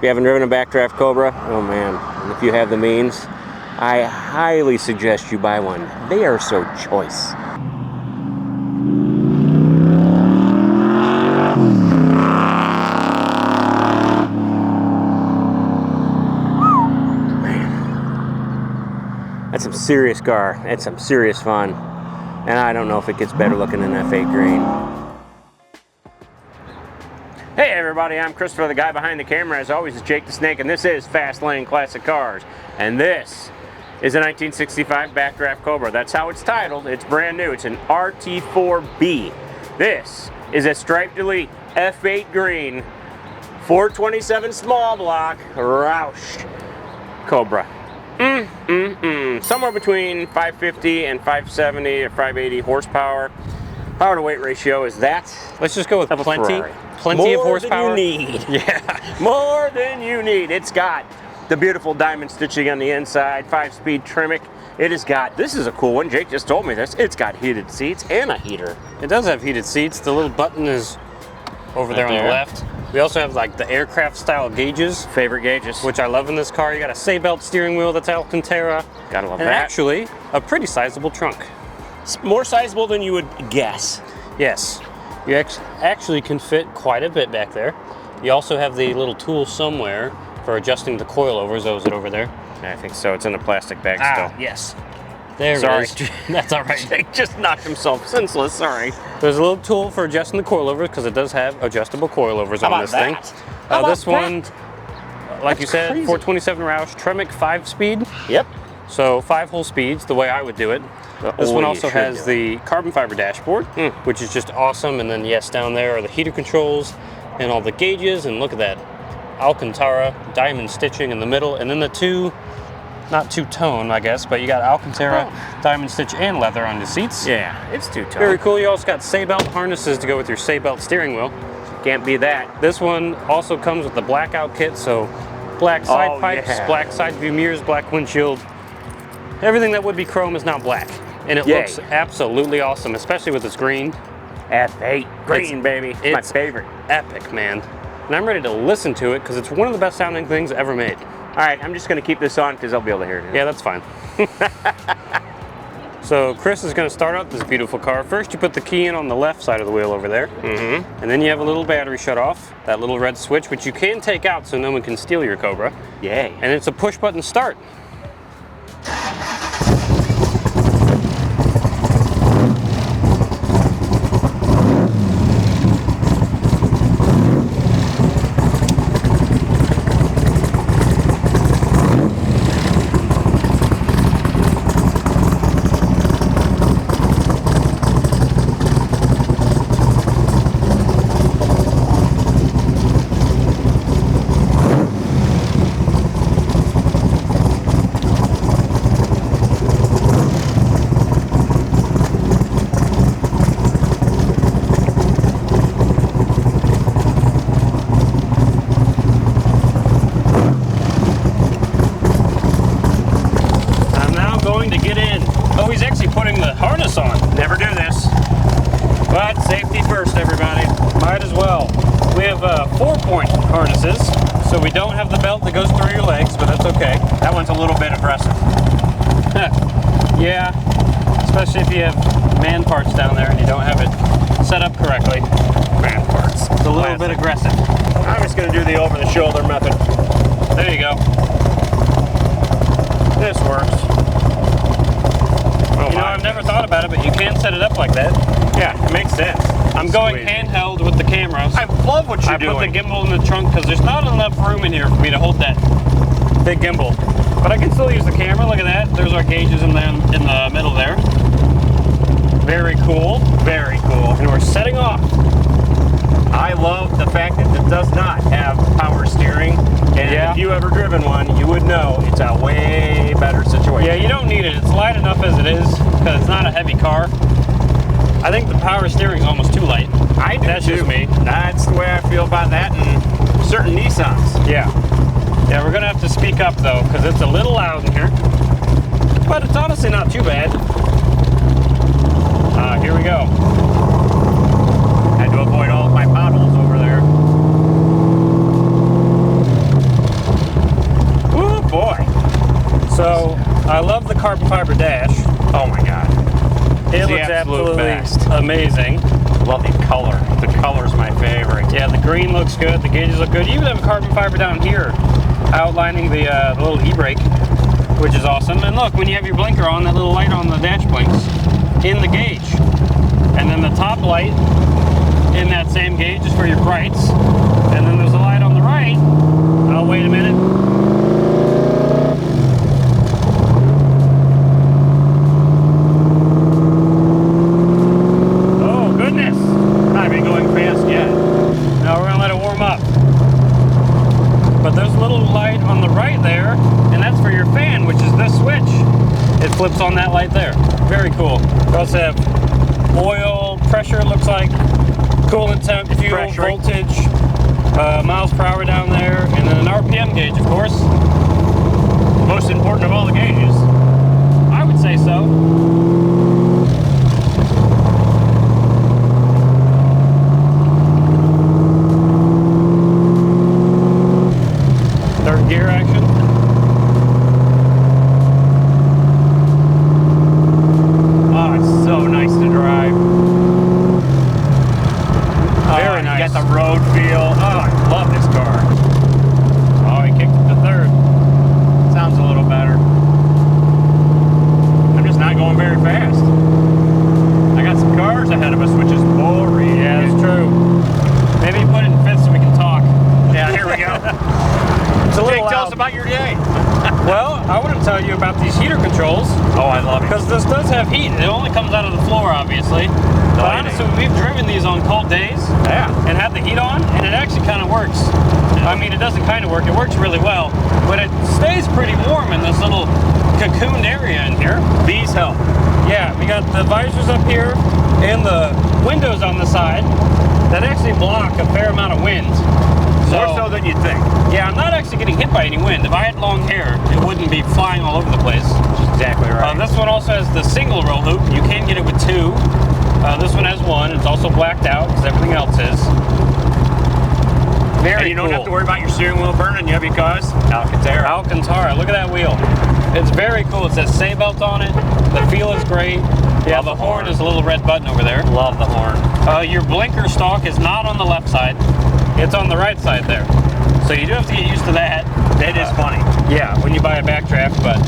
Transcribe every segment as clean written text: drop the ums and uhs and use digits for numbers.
If you haven't driven a Backdraft Cobra, oh man, and if you have the means, I highly suggest you buy one. They are so choice. Man, that's some serious car. That's some serious fun. And I don't know if it gets better looking than F8 green. Hey everybody, I'm Christopher, the guy behind the camera. As always, it's Jake the Snake, and this is Fast Lane Classic Cars. And this is a 1965 Backdraft Cobra. That's how it's titled. It's brand new. It's an RT4B. This is a striped elite F8 green 427 small block Roush Cobra. Somewhere between 550 and 570 or 580 horsepower. Power to weight ratio is that. Let's just go with plenty More of horsepower. Than you need. Yeah. More than you need. It's got the beautiful diamond stitching on the inside, 5-speed Tremec. It has got, this is a cool one, Jake just told me this, it's got heated seats and a heater. It does have heated seats. The little button is over there on the left. We also have like the aircraft style gauges. Favorite gauges. Which I love in this car. You got a SABELT steering wheel that's Alcantara. Gotta love and that. Actually, a pretty sizable trunk. It's more sizable than you would guess. Yes. You actually can fit quite a bit back there. You also have the little tool somewhere for adjusting the coilovers. Oh, is it over there? I think so. It's in a plastic bag still. Yes. There Sorry. it is. That's all right. Jake just knocked himself senseless. Sorry. There's a little tool for adjusting the coilovers because it does have adjustable coilovers on this thing. This one, like you said, 427 Roush Tremec 5-speed. Yep. So 5 whole speeds, the way I would do it. This one also has the carbon fiber dashboard, which is just awesome. And then yes, down there are the heater controls and all the gauges. And look at that, Alcantara diamond stitching in the middle. And then the two, not two-tone, I guess, but you got Alcantara diamond stitch and leather on the seats. Yeah, it's two-tone. Very cool. You also got SABELT harnesses to go with your SABELT steering wheel. Can't be that. This one also comes with the Blackout kit, so black side pipes, black side view mirrors, black windshield. Everything that would be chrome is now black. And it looks absolutely awesome, especially with this green. F8 green, baby. It's my favorite. Epic, man. And I'm ready to listen to it because it's one of the best sounding things ever made. All right, I'm just going to keep this on because I'll be able to hear it. Yeah, that's fine. So Chris is going to start up this beautiful car. First, you put the key in on the left side of the wheel over there. And then you have a little battery shut off, that little red switch, which you can take out so no one can steal your Cobra. Yay. And it's a push button start. Never do this, but safety first, everybody. Might as well. We have 4-point harnesses, so we don't have the belt that goes through your legs, but that's okay. That one's a little bit aggressive. Yeah, especially if you have man parts down there and you don't have it set up correctly. Man parts. It's a little bit aggressive. I'm just going to do the over-the-shoulder method. There you go. This works. You know, I've never thought about it, but you can set it up like that. Yeah, it makes sense. I'm going handheld with the camera. I love what you're doing. I put the gimbal in the trunk because there's not enough room in here for me to hold that big gimbal. But I can still use the camera. Look at that. There's our gauges in the middle there. Very cool. Very cool. And we're setting off. I love the fact that it does not have power steering. And if you ever driven one, you would know it's a way better situation. Yeah, you don't need it. It's light enough as it is because it's not a heavy car. I think the power steering is almost too light. I do That's just me. That's the way I feel about that and certain Nissans. Yeah. Yeah, we're going to have to speak up though because it's a little loud in here. But it's honestly not too bad. Here we go. Had to avoid all of my potholes over there. fiber dash. Oh my God. It looks absolutely amazing. Love the color. The color's my favorite. Yeah, the green looks good. The gauges look good. You even have a carbon fiber down here outlining the little e-brake, which is awesome. And look, when you have your blinker on, that little light on the dash blinks in the gauge. And then the top light in that same gauge is for your brights. And then there's a light on the right. Oh, wait a minute. Oh, goodness. Not even going fast yet. Now we're going to let it warm up. But there's a little light on the right there, and that's for your fan, which is this switch. It flips on that light there. Very cool. We also have oil, pressure, it looks like, coolant temp, fuel, voltage, miles per hour down there, and then an RPM gauge, of course. Most important of all the gauges. I would say so. Third gear action. Oh, it's so nice to drive. Very nice. You got the road feel. Oh, I love this car. Oh, he kicked it to third. Sounds a little better. I'm just not going very fast. I got some cars ahead of us, which is boring. Yeah, that's true. Maybe put it in fifth so we can talk. Yeah, here we go. Jake, tell us about your day. Well, I want to tell you about these heater controls. Oh, I love it. Because this does have heat. It only comes out of the floor, obviously. But honestly, we've driven these on cold days. Yeah. And had the heat on, and it actually kind of works. I mean, it doesn't kind of work. It works really well. But it stays pretty warm in this little cocooned area in here. These help. Yeah, we got the visors up here and the windows on the side that actually block a fair amount of wind. More so than you'd think. Yeah, I'm not actually getting hit by any wind. If I had long hair, it wouldn't be flying all over the place. Exactly right. This one also has the single roll hoop. You can get it with two. This one has one. It's also blacked out because everything else is. Very and you don't cool. have to worry about your steering wheel burning. You have because Alcantara. Alcantara. Look at that wheel. It's very cool. It says SABELT on it. The feel is great. Yeah, the horn is a little red button over there. Love the horn. Your blinker stalk is not on the left side. It's on the right side there. So you do have to get used to that. It is funny. Yeah, when you buy a Backdraft, but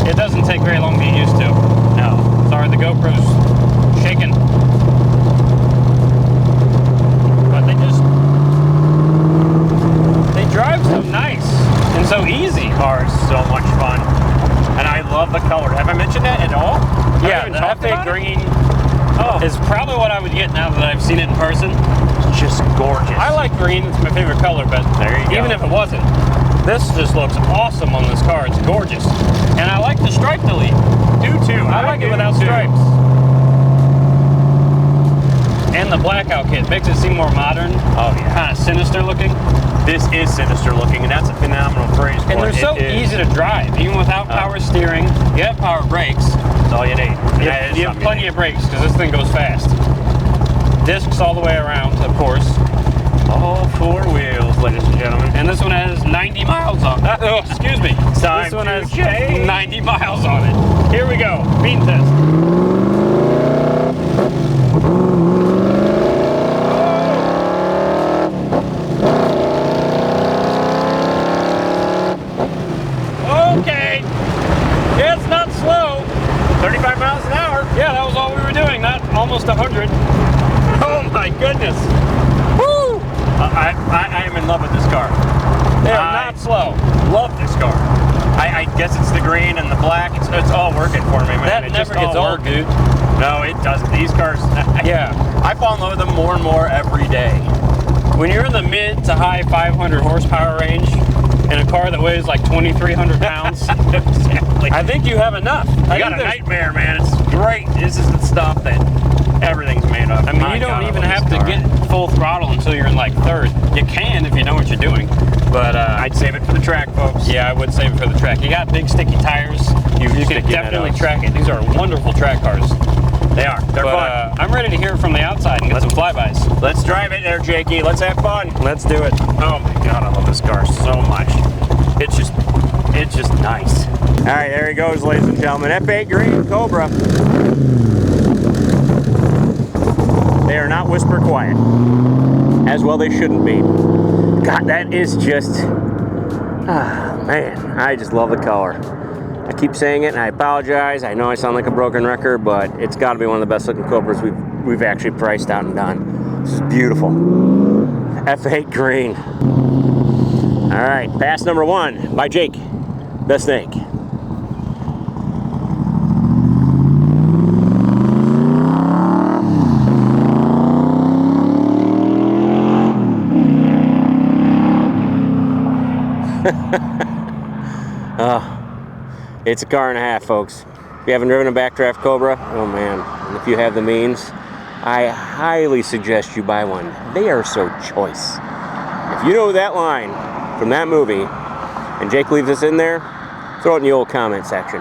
it doesn't take very long to get used to. No. Sorry, the GoPro's shaking. But they drive so nice and so easy. Car is so much fun. And I love the color. Have I mentioned that at all? Yeah, the FA green is probably what I would get now that I've seen it in person. It's just gorgeous. I like green, it's my favorite color, but even if it wasn't, this just looks awesome on this car. It's gorgeous. And I like the stripe delete. Do too. I like it without stripes. And the Blackout kit makes it seem more modern. Oh yeah. Kind of sinister looking. This is sinister looking, and that's a phenomenal phrase for it. And they're so easy to drive, even without power steering. You have power brakes. That's all you need. You have plenty of brakes because this thing goes fast. Discs all the way around, of course. All four wheels, ladies and gentlemen. And this one has 90 miles on it. Oh, excuse me. This one has 90 miles on it. Here we go. Bean test. Okay. Yeah, it's not slow. 35 miles an hour. Yeah, that was all we were doing, not almost 100. Oh my goodness. Woo! I am in love with this car. They are not slow. Love this car. I guess it's the green and the black. It's all working for me, man. That it never just gets old, dude. No, it doesn't. These cars, yeah. I fall in love with them more and more every day. When you're in the mid to high 500 horsepower range in a car that weighs like 2,300 pounds, Exactly. I think you have enough. I got a nightmare, man. It's great. This is the stuff that everything's made of. I mean, you don't even have to get full throttle until you're in like third. You can if you know what you're doing. But I'd save it for the track, folks. Yeah, I would save it for the track. You got big sticky tires. You can definitely track it. These are wonderful track cars. They are. They're fun. I'm ready to hear it from the outside and get some flybys. Let's drive it there, Jakey. Let's have fun. Let's do it. Oh my God, I love this car so much. It's just nice. And right, there he goes, ladies and gentlemen. F8 green Cobra. They are not whisper quiet. As well they shouldn't be. God, that is just, man, I just love the color. I keep saying it and I apologize. I know I sound like a broken record, but it's got to be one of the best looking Cobras we've actually priced out and done. This is beautiful. F8 green. All right, pass number 1 by Jake, the Snake. It's a car and a half, folks. If you haven't driven a Backdraft Cobra, oh man, and if you have the means, I highly suggest you buy one. They are so choice. If you know that line from that movie, and Jake leaves this in there, throw it in the old comment section.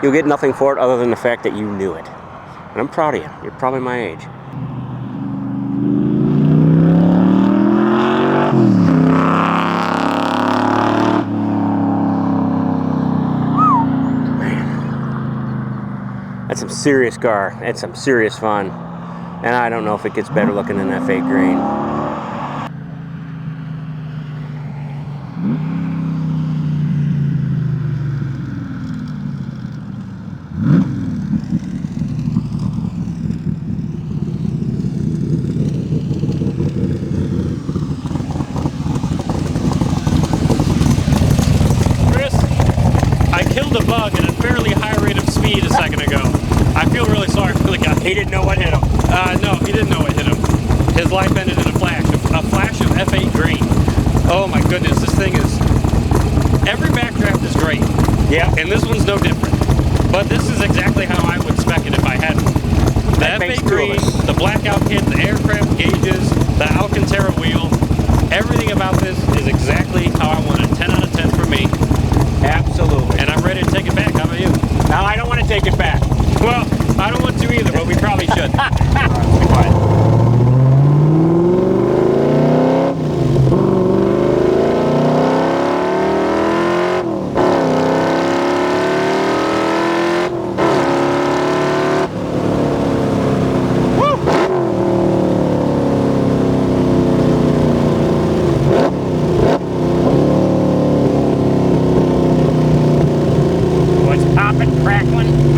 You'll get nothing for it other than the fact that you knew it. And I'm proud of you. You're probably my age. That's some serious car. That's some serious fun. And I don't know if it gets better looking than F8 green. Chris, I killed a bug at a fairly high rate of speed a second ago. I feel really sorry for the guy. He didn't know what hit him. No, he didn't know what hit him. His life ended in a flash of F8 green. Oh my goodness, this thing is, every Backdraft is great. Yeah. And this one's no different. But this is exactly how I would spec it if I had one. The F8 green, the Blackout kit, the aircraft gauges, the Alcantara wheel, everything about this is exactly how I want it. 10 out of 10 for me. Absolutely. And I'm ready to take it back. How about you? No, I don't want to take it back. Well, I don't want to either, but we probably should. Be quiet. What's poppin', cracklin'?